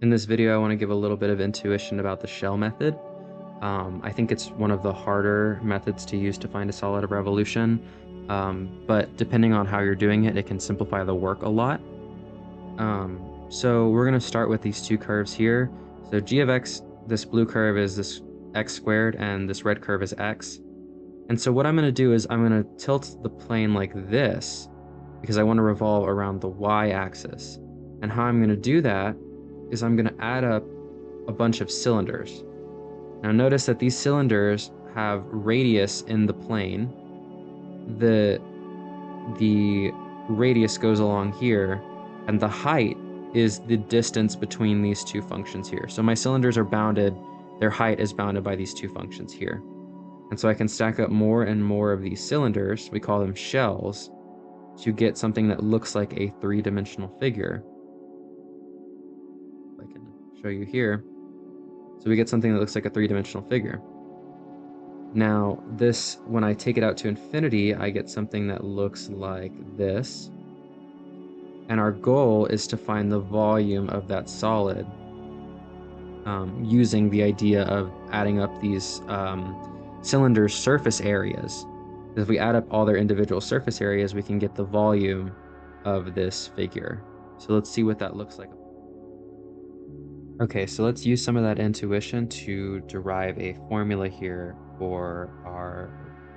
In this video, I want to give a little bit of intuition about the shell method. I think it's one of the harder methods to use to find a solid of revolution, but depending on how you're doing it, it can simplify the work a lot. So we're going to start with these two curves here. So g of x, this blue curve is this x squared, and this red curve is x. And so what I'm going to do is I'm going to tilt the plane like this because I want to revolve around the y-axis. And how I'm going to do that is I'm going to add up a bunch of cylinders. Now notice that these cylinders have radius in the plane. The radius goes along here, and the height is the distance between these two functions here. So my cylinders are bounded, their height is bounded by these two functions here. And so I can stack up more and more of these cylinders, we call them shells, to get something that looks like a three-dimensional figure. I can show you here. So we get something that looks like a three-dimensional figure. Now this, when I take it out to infinity, I get something that looks like this. And our goal is to find the volume of that solid using the idea of adding up these cylinders' surface areas. If we add up all their individual surface areas, we can get the volume of this figure. So let's see what that looks like. Okay, so let's use some of that intuition to derive a formula here for our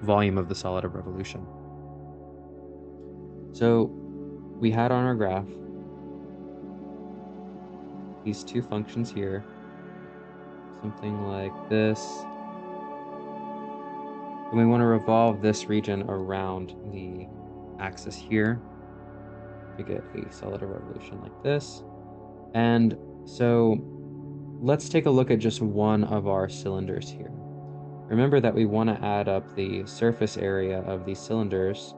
volume of the solid of revolution. So we had on our graph these two functions here, something like this. And we want to revolve this region around the axis here to get a solid of revolution like this. And so let's take a look at just one of our cylinders here. Remember that we want to add up the surface area of these cylinders,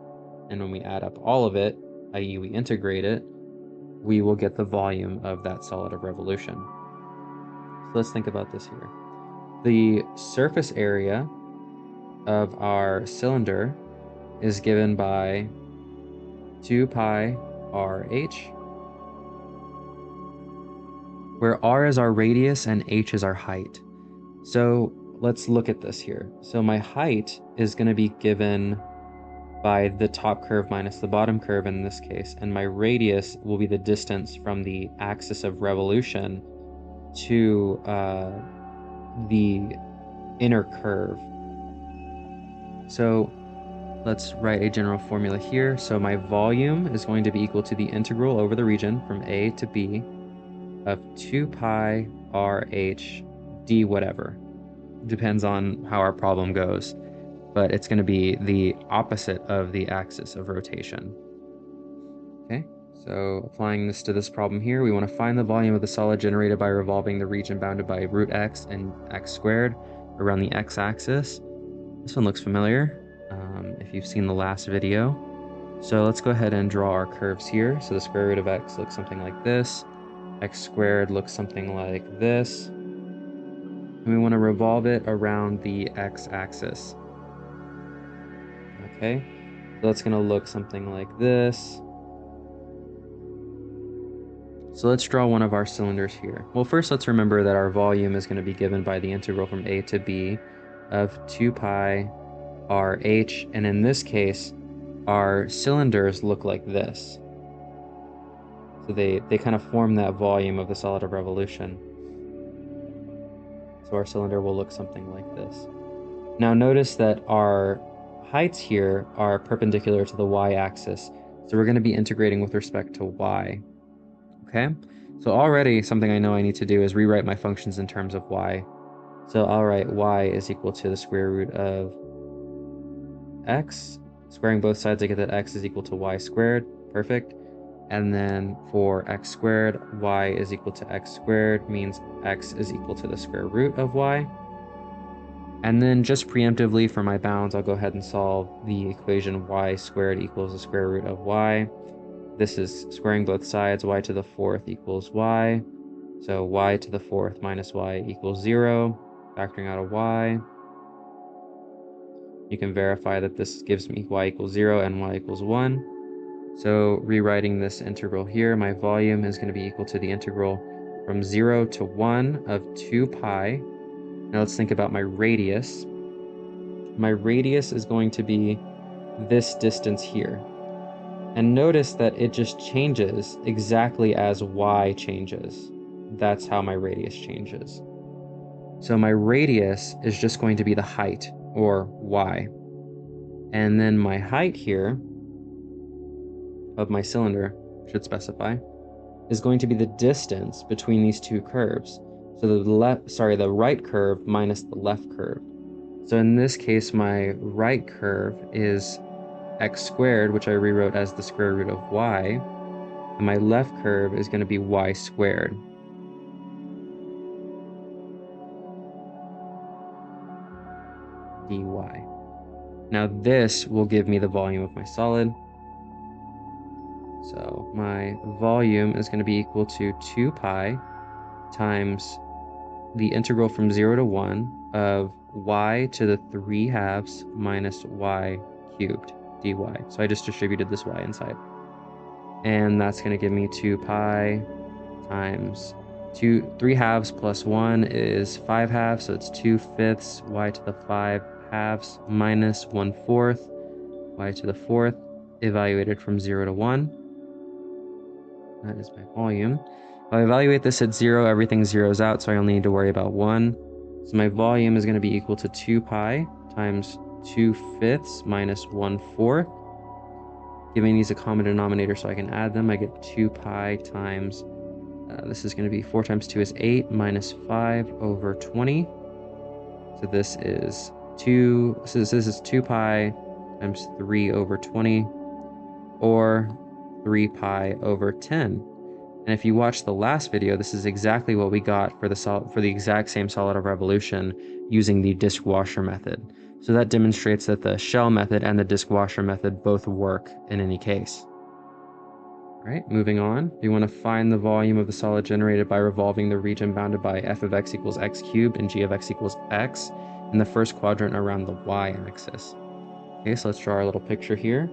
and when we add up all of it, i.e. we integrate it, we will get the volume of that solid of revolution. So let's think about this here. The surface area of our cylinder is given by 2 pi RH, where r is our radius and h is our height. So let's look at this here. So my height is going to be given by the top curve minus the bottom curve in this case, and my radius will be the distance from the axis of revolution to the inner curve. So let's write a general formula here. So my volume is going to be equal to the integral over the region from A to B of 2 pi RH d whatever. Depends on how our problem goes, but it's going to be the opposite of the axis of rotation. Okay, so applying this to this problem here, we want to find the volume of the solid generated by revolving the region bounded by root x and x squared around the x-axis. This one looks familiar if you've seen the last video. So let's go ahead and draw our curves here. So the square root of x looks something like this. X squared looks something like this. And we want to revolve it around the x-axis. Okay, so that's going to look something like this. So let's draw one of our cylinders here. Well, first let's remember that our volume is going to be given by the integral from A to B of 2 pi RH, and in this case, our cylinders look like this. So they kind of form that volume of the solid of revolution. So our cylinder will look something like this. Now notice that our heights here are perpendicular to the y-axis, so we're going to be integrating with respect to y. Okay, so already something I know I need to do is rewrite my functions in terms of y. So I'll write y is equal to the square root of x. Squaring both sides, I get that x is equal to y squared. Perfect. And then for x squared, y is equal to x squared means x is equal to the square root of y. And then just preemptively for my bounds, I'll go ahead and solve the equation y squared equals the square root of y. This is squaring both sides, y to the fourth equals y. So y to the fourth minus y equals 0, factoring out a y. You can verify that this gives me y equals 0 and y equals 1. So rewriting this integral here, my volume is going to be equal to the integral from 0 to 1 of 2 pi. Now let's think about my radius. My radius is going to be this distance here. And notice that it just changes exactly as y changes. That's how my radius changes. So my radius is just going to be the height, or y. And then my height here of my cylinder, should specify, is going to be the distance between these two curves. So the right curve minus the left curve. So in this case, my right curve is x squared, which I rewrote as the square root of y, and my left curve is going to be y squared. dy. Now this will give me the volume of my solid. So my volume is going to be equal to 2 pi times the integral from 0 to 1 of y to the 3 halves minus y cubed dy. So I just distributed this y inside. And that's going to give me 2 pi times 3 halves plus 1 is 5 halves, so it's 2/5 y to the 5 halves minus 1/4 y to the 4th, evaluated from 0 to 1. That is my volume. If I evaluate this at 0, everything zeroes out, so I only need to worry about 1. So my volume is going to be equal to 2 pi times 2/5 minus 1/4. Giving these a common denominator so I can add them, I get 2 pi times, this is going to be 4 times 2 is 8, minus 5 over 20. So this is 2, so this is 2 pi times 3 over 20, or 3 pi over 10. And if you watch the last video, this is exactly what we got for the exact same solid of revolution using the disk washer method. So that demonstrates that the shell method and the disk washer method both work in any case. All right, moving on. We want to find the volume of the solid generated by revolving the region bounded by f of x equals x cubed and g of x equals x in the first quadrant around the y-axis. Okay, so let's draw our little picture here.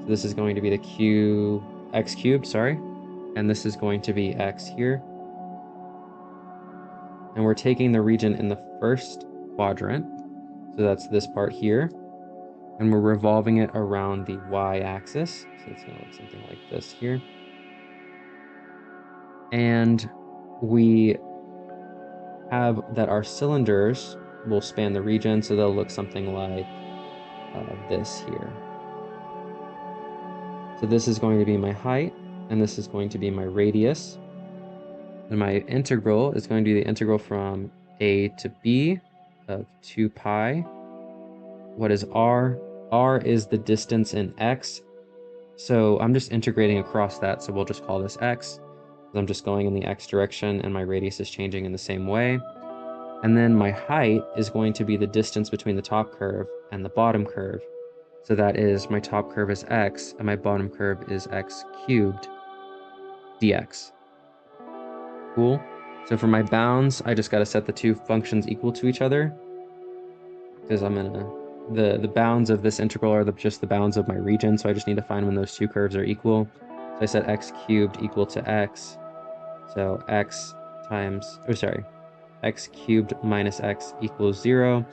So this is going to be the x cubed, sorry. And this is going to be x here. And we're taking the region in the first quadrant, so that's this part here, and we're revolving it around the y-axis. So it's going to look something like this here. And we have that our cylinders will span the region, so they'll look something like this here. So this is going to be my height, and this is going to be my radius. And my integral is going to be the integral from a to b of 2 pi. What is r? R is the distance in x. So I'm just integrating across that, so we'll just call this x. I'm just going in the x direction, and my radius is changing in the same way. And then my height is going to be the distance between the top curve and the bottom curve. So that is, my top curve is x, and my bottom curve is x cubed dx. Cool. So for my bounds, I just got to set the two functions equal to each other, because I'm gonna, the bounds of this integral are just the bounds of my region, so I just need to find when those two curves are equal. So I set x cubed equal to x, so x cubed minus x equals 0,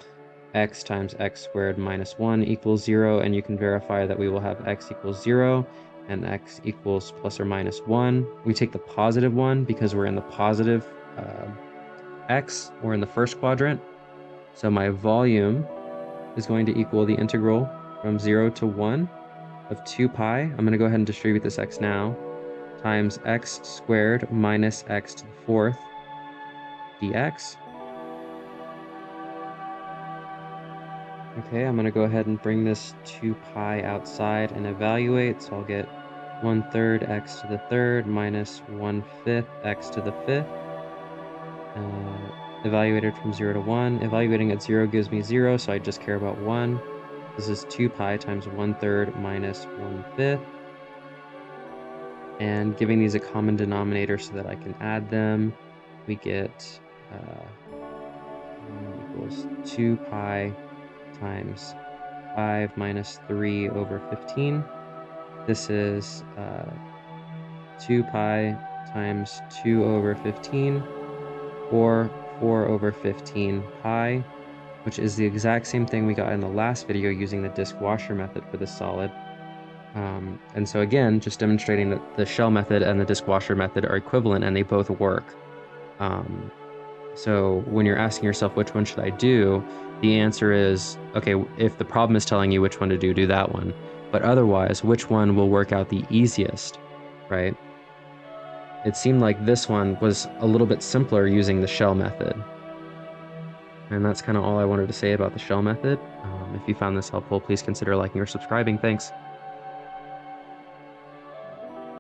x times x squared minus 1 equals 0, and you can verify that we will have x equals 0 and x equals plus or minus 1. We take the positive one because we're in the positive x, we're in the first quadrant. So my volume is going to equal the integral from 0 to 1 of 2 pi. I'm going to go ahead and distribute this x now, times x squared minus x to the 4th dx. Okay, I'm going to go ahead and bring this 2 pi outside and evaluate. So I'll get 1/3 x to the 3rd minus 1/5 x to the 5th. Evaluated from 0 to 1. Evaluating at 0 gives me 0, so I just care about 1. This is 2 pi times 1/3 minus 1/5. And giving these a common denominator so that I can add them, we get equals 2 pi times 5 minus 3 over 15. This is 2 pi times 2 over 15, or 4 over 15 pi, which is the exact same thing we got in the last video using the disk washer method for this solid. And so again, just demonstrating that the shell method and the disk washer method are equivalent and they both work. So when you're asking yourself, which one should I do? The answer is, okay, if the problem is telling you which one to do that one. But otherwise, which one will work out the easiest, right? It seemed like this one was a little bit simpler using the shell method. And that's kind of all I wanted to say about the shell method. If you found this helpful, please consider liking or subscribing. Thanks.